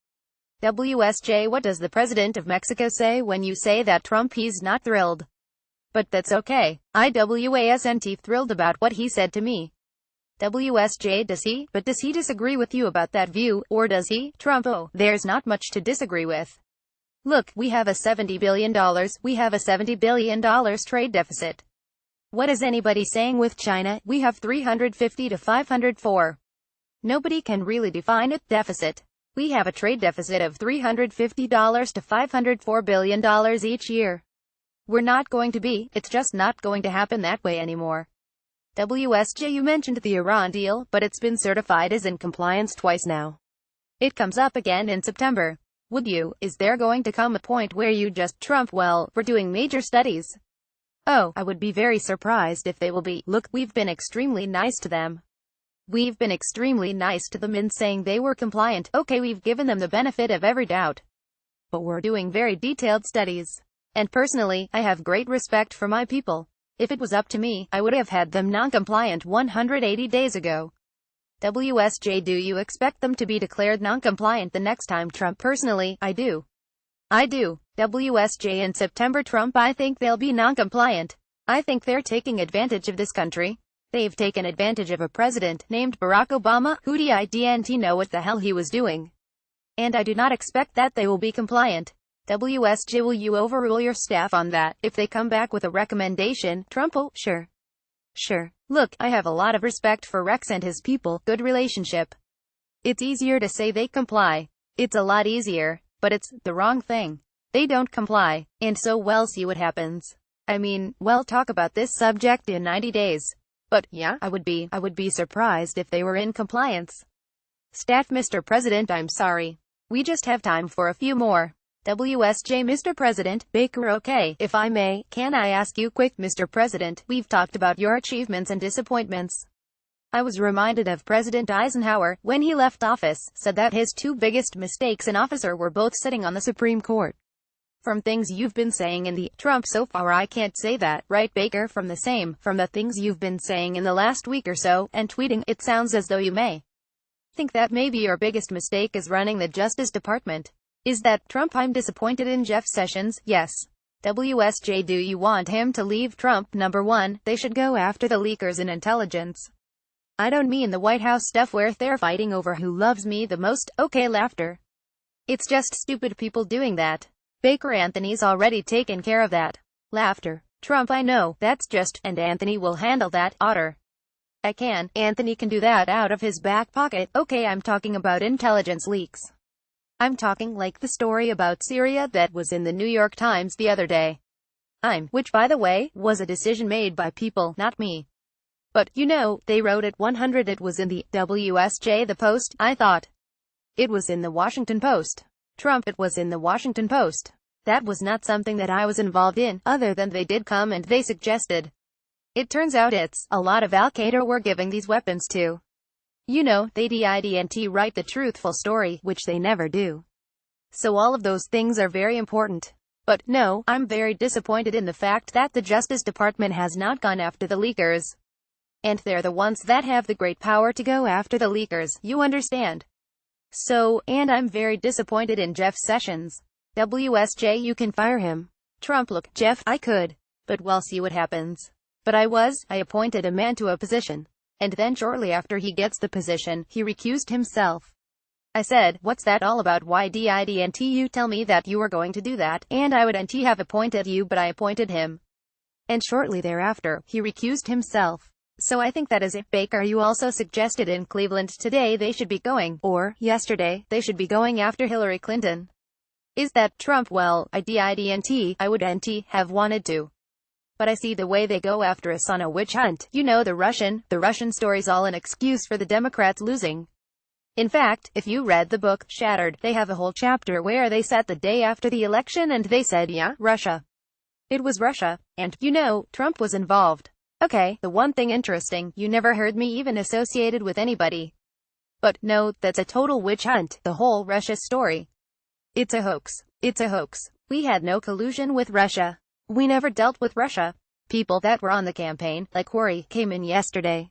WSJ, what does the President of Mexico say when you say that? Trump, he's not thrilled. But that's okay. I wasn't thrilled about what he said to me. WSJ, does he? But does he disagree with you about that view, or does he? Trump, oh, there's not much to disagree with. Look, we have a $70 billion trade deficit. What is anybody saying with China? We have 350 to 504. Nobody can really define a deficit. We have a trade deficit of $350 to $504 billion each year. We're not going to be, it's just not going to happen that way anymore. WSJ, you mentioned the Iran deal, but it's been certified as in compliance twice now. It comes up again in September. Would you? Is there going to come a point where you just Trump, well, we're doing major studies? Oh, I would be very surprised if they will be. Look, we've been extremely nice to them. We've been extremely nice to them in saying they were compliant. Okay, we've given them the benefit of every doubt. But we're doing very detailed studies. And personally, I have great respect for my people. If it was up to me, I would have had them non-compliant 180 days ago. WSJ, do you expect them to be declared non-compliant the next time Trump? Personally, I do. WSJ, in September Trump, I think they'll be non-compliant. I think they're taking advantage of this country. They've taken advantage of a president named Barack Obama, who didn't know what the hell he was doing. And I do not expect that they will be compliant. WSJ, will you overrule your staff on that? If they come back with a recommendation, Trump will, sure. Look, I have a lot of respect for Rex and his people, good relationship. It's easier to say they comply. It's a lot easier, but it's the wrong thing. They don't comply, and so we'll see what happens. I mean, we'll talk about this subject in 90 days. But, yeah, I would be surprised if they were in compliance. Staff, Mr. President, I'm sorry. We just have time for a few more. WSJ, Mr. President, Baker, okay, if I may, can I ask you quick, Mr. President, we've talked about your achievements and disappointments. I was reminded of President Eisenhower, when he left office, said that his two biggest mistakes in office were both sitting on the Supreme Court. From things you've been saying in the Trump so far, I can't say that, right, Baker? From the things you've been saying in the last week or so, and tweeting, it sounds as though you may think that maybe your biggest mistake is running the Justice Department. Is that Trump? I'm disappointed in Jeff Sessions, yes. WSJ, do you want him to leave? Trump, number one, they should go after the leakers in intelligence. I don't mean the White House stuff where they're fighting over who loves me the most, okay, laughter. It's just stupid people doing that. Baker, Anthony's already taken care of that. Laughter. Trump, I know, that's just, and Anthony will handle that, Otter. Anthony can do that out of his back pocket. Okay, I'm talking about intelligence leaks. I'm talking like the story about Syria that was in the New York Times the other day. Which, by the way, was a decision made by people, not me. But, you know, they wrote it 100, it was in the WSJ, the Post, I thought. It was in the Washington Post. Trump, it was in the Washington Post. That was not something that I was involved in, other than they did come and they suggested. It turns out it's a lot of Al-Qaeda we're giving these weapons to. You know, they didn't write the truthful story, which they never do. So all of those things are very important. But, no, I'm very disappointed in the fact that the Justice Department has not gone after the leakers. And they're the ones that have the great power to go after the leakers, you understand? So, and I'm very disappointed in Jeff Sessions. WSJ, you can fire him. Trump, look, Jeff, I could. But we'll see what happens. But I appointed a man to a position. And then shortly after he gets the position, he recused himself. I said, what's that all about? Why didn't you tell me that you were going to do that, and I wouldn't have appointed you, but I appointed him. And shortly thereafter, he recused himself. So I think that is it. Baker, you also suggested in Cleveland today they should be going, or yesterday, they should be going after Hillary Clinton. Is that Trump? Well, I wouldn't have wanted to. But I see the way they go after us on a witch hunt. You know, the Russian story's all an excuse for the Democrats losing. In fact, if you read the book, Shattered, they have a whole chapter where they sat the day after the election and they said, yeah, Russia. It was Russia. And, you know, Trump was involved. Okay, the one thing interesting, you never heard me even associated with anybody. But, no, that's a total witch hunt, the whole Russia story. It's a hoax. It's a hoax. We had no collusion with Russia. We never dealt with Russia. People that were on the campaign, like Corey, came in yesterday.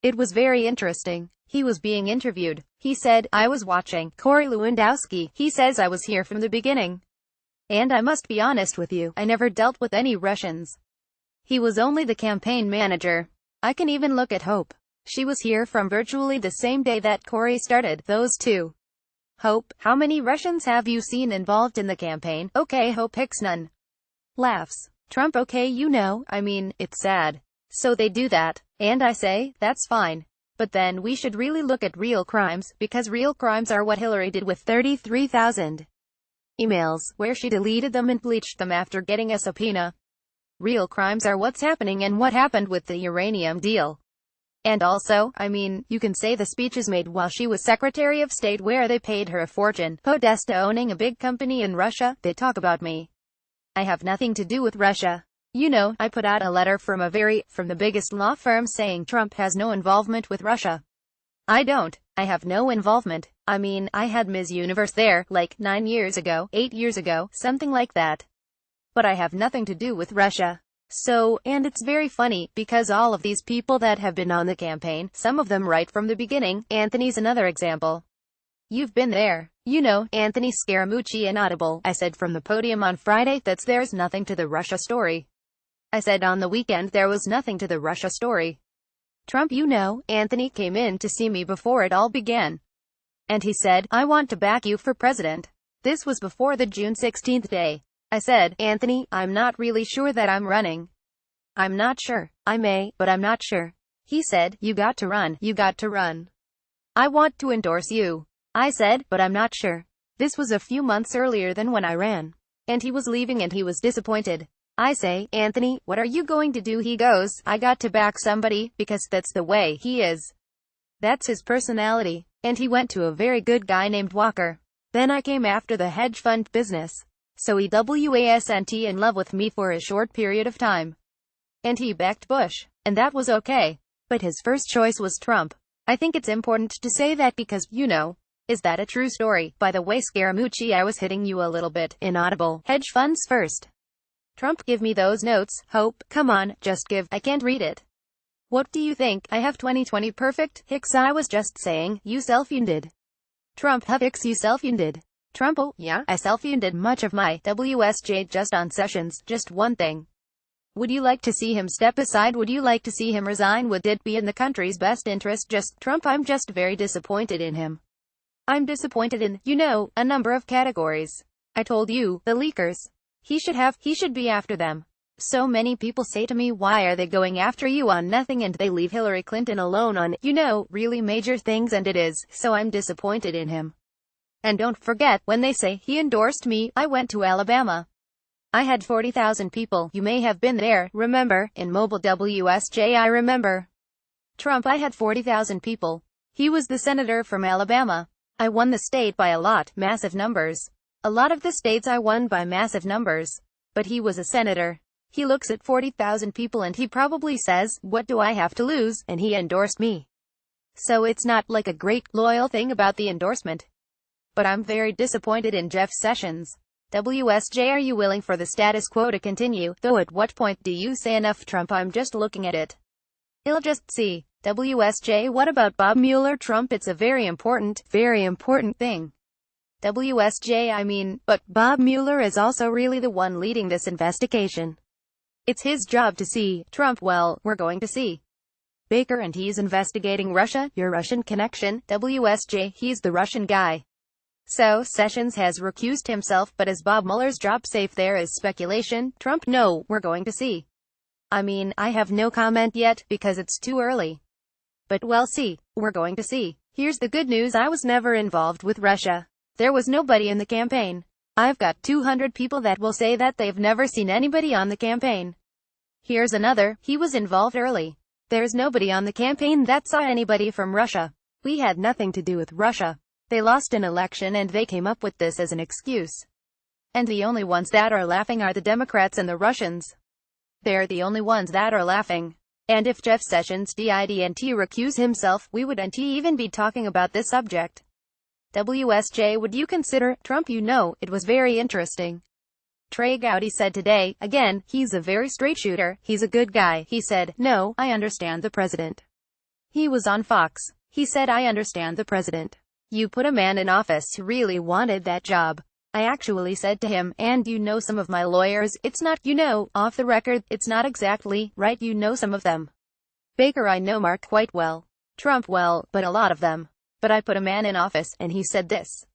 It was very interesting. He was being interviewed. He said, I was watching. Corey Lewandowski. He says I was here from the beginning. And I must be honest with you, I never dealt with any Russians. He was only the campaign manager. I can even look at Hope. She was here from virtually the same day that Corey started. Those two. Hope, how many Russians have you seen involved in the campaign? Okay, Hope picks none. Laughs. Trump, okay, you know, I mean, it's sad. So they do that. And I say, that's fine. But then we should really look at real crimes, because real crimes are what Hillary did with 33,000 emails, where she deleted them and bleached them after getting a subpoena. Real crimes are what's happening and what happened with the uranium deal. And also, I mean, you can say the speeches made while she was Secretary of State where they paid her a fortune. Podesta owning a big company in Russia, they talk about me. I have nothing to do with Russia. You know, I put out a letter from the biggest law firm saying Trump has no involvement with Russia. I don't. I have no involvement. I mean, I had Ms. Universe there, like, 9 years ago, 8 years ago, something like that. But I have nothing to do with Russia. So, and it's very funny, because all of these people that have been on the campaign, some of them right from the beginning, Anthony's another example. You've been there. You know, Anthony Scaramucci and Audible. I said from the podium on Friday that there's nothing to the Russia story. I said on the weekend there was nothing to the Russia story. Trump, you know, Anthony came in to see me before it all began. And he said, I want to back you for president. This was before the June 16th day. I said, Anthony, I'm not really sure that I'm running. I'm not sure. I may, but I'm not sure. He said, you got to run. You got to run. I want to endorse you. I said, but I'm not sure. This was a few months earlier than when I ran. And he was leaving and he was disappointed. I say, Anthony, what are you going to do? He goes, I got to back somebody, because that's the way he is. That's his personality. And he went to a very good guy named Walker. Then I came after the hedge fund business. So he wasn't in love with me for a short period of time. And he backed Bush. And that was okay. But his first choice was Trump. I think it's important to say that because, you know, is that a true story? By the way, Scaramucci, I was hitting you a little bit. Inaudible. Hedge funds first. Trump, give me those notes. Hope, come on, just give. I can't read it. What do you think? I have 2020 perfect. Hicks, I was just saying, you self-funded. Trump, Hicks, you self-funded. Trump, oh, yeah, I self-funded much of my WSJ just on Sessions. Just one thing. Would you like to see him step aside? Would you like to see him resign? Would it be in the country's best interest? Just, Trump, I'm just very disappointed in him. I'm disappointed in, you know, a number of categories. I told you, the leakers. He should be after them. So many people say to me, why are they going after you on nothing, and they leave Hillary Clinton alone on, you know, really major things, and it is, so I'm disappointed in him. And don't forget, when they say he endorsed me, I went to Alabama. I had 40,000 people. You may have been there, remember, in Mobile WSJ, I remember. Trump, I had 40,000 people. He was the senator from Alabama. I won the state by a lot, massive numbers. A lot of the states I won by massive numbers. But he was a senator. He looks at 40,000 people and he probably says, what do I have to lose? And he endorsed me. So it's not like a great, loyal thing about the endorsement. But I'm very disappointed in Jeff Sessions. WSJ, are you willing for the status quo to continue? Though at what point do you say enough, Trump? I'm just looking at it. He'll just see. WSJ, what about Bob Mueller? Trump, it's a very important thing. WSJ, I mean, but Bob Mueller is also really the one leading this investigation. It's his job to see. Trump, well, we're going to see. Baker, and he's investigating Russia, your Russian connection. WSJ, he's the Russian guy. So, Sessions has recused himself, but is Bob Mueller's job safe? There is speculation. Trump, no, we're going to see. I mean, I have no comment yet, because it's too early. But we'll see. We're going to see. Here's the good news, I was never involved with Russia. There was nobody in the campaign. I've got 200 people that will say that they've never seen anybody on the campaign. Here's another, he was involved early. There's nobody on the campaign that saw anybody from Russia. We had nothing to do with Russia. They lost an election and they came up with this as an excuse. And the only ones that are laughing are the Democrats and the Russians. They're the only ones that are laughing. And if Jeff Sessions didn't recuse himself, we wouldn't even be talking about this subject. WSJ, would you consider Trump? You know, it was very interesting. Trey Gowdy said today, again, he's a very straight shooter, he's a good guy. He said, no, I understand the president. He was on Fox. He said, I understand the president. You put a man in office who really wanted that job. I actually said to him, and you know some of my lawyers, it's not, you know, off the record, it's not exactly right, you know some of them. Baker, I know Mark quite well. Trump, well, but a lot of them. But I put a man in office, and he said this.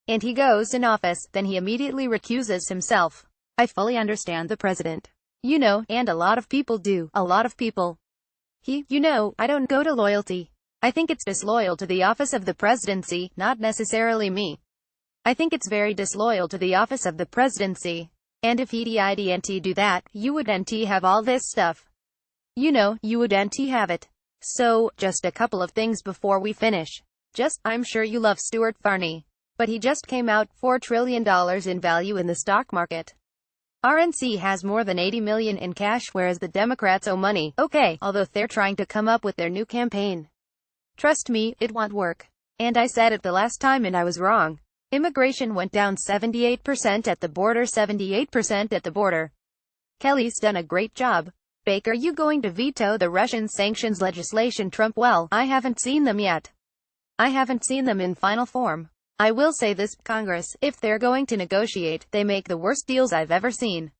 And he goes in office, then he immediately recuses himself. I fully understand the president. And a lot of people do. A lot of people. I don't go to loyalty. I think it's disloyal to the office of the presidency, not necessarily me. I think it's very disloyal to the office of the presidency. And if he didn't do that, you wouldn't have all this stuff. You wouldn't have it. So, just a couple of things before we finish. I'm sure you love Stuart Varney. But he just came out $4 trillion in value in the stock market. RNC has more than 80 million in cash, whereas the Democrats owe money. Okay, although they're trying to come up with their new campaign. Trust me, it won't work. And I said it the last time and I was wrong. Immigration went down 78% at the border, 78% at the border. Kelly's done a great job. Baker, you going to veto the Russian sanctions legislation? Trump, well, I haven't seen them yet. I haven't seen them in final form. I will say this, Congress, if they're going to negotiate, they make the worst deals I've ever seen.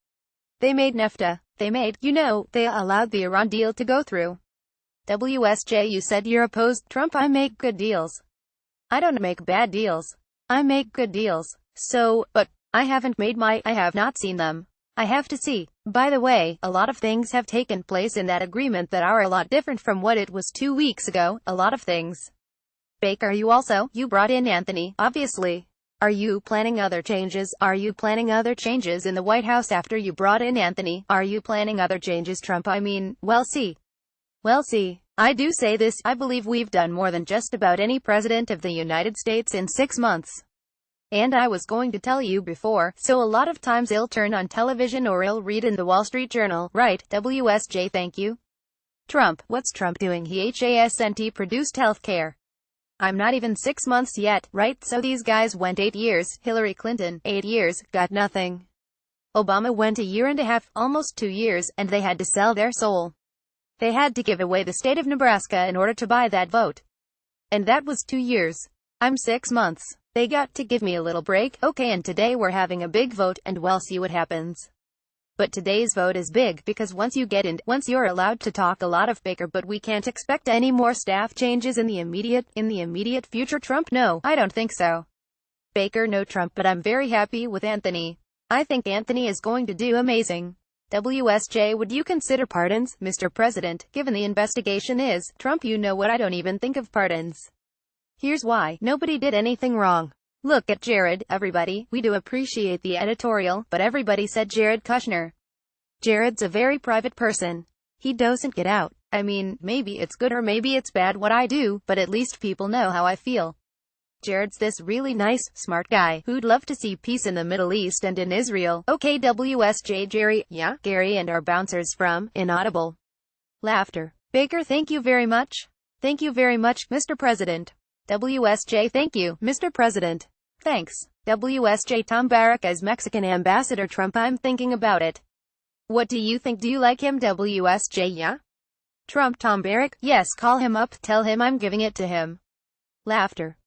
They made NAFTA. They allowed the Iran deal to go through. WSJ, you said you're opposed. Trump, I make good deals. I don't make bad deals. I make good deals. But I have not seen them. I have to see. By the way, a lot of things have taken place in that agreement that are a lot different from what it was 2 weeks ago. A lot of things. Baker, you brought in Anthony, obviously. Are you planning other changes? Are you planning other changes in the White House after you brought in Anthony? Are you planning other changes? Trump, Well, see, I do say this, I believe we've done more than just about any president of the United States in 6 months. And I was going to tell you before, so a lot of times he'll turn on television or he'll read in the Wall Street Journal, right? WSJ, thank you. Trump, what's Trump doing? He hasn't produced health care. I'm not even 6 months yet, right? So these guys went 8 years, Hillary Clinton, 8 years, got nothing. Obama went 1.5 years, almost 2 years, and they had to sell their soul. They had to give away the state of Nebraska in order to buy that vote. And that was 2 years. I'm 6 months. They got to give me a little break, okay, and today we're having a big vote, and we'll see what happens. But today's vote is big, because once you're allowed to talk a lot of Baker, but we can't expect any more staff changes in the immediate future. Trump, no, I don't think so. Baker, no. Trump, but I'm very happy with Anthony. I think Anthony is going to do amazing. WSJ, would you consider pardons, Mr. President, given the investigation is? Trump, you know what, I don't even think of pardons. Here's why. Nobody did anything wrong. Look at Jared, everybody. We do appreciate the editorial, but everybody said Jared Kushner. Jared's a very private person. He doesn't get out. Maybe it's good or maybe it's bad what I do, but at least people know how I feel. Jared's this really nice, smart guy, who'd love to see peace in the Middle East and in Israel. Okay, WSJ, Jerry, yeah, Gary and our bouncers from Inaudible. Laughter. Baker, thank you very much. Thank you very much, Mr. President. WSJ, thank you, Mr. President. Thanks. WSJ, Tom Barrack as Mexican ambassador. Trump, I'm thinking about it. What do you think? Do you like him? WSJ, yeah? Trump, Tom Barrack, yes, call him up, tell him I'm giving it to him. Laughter.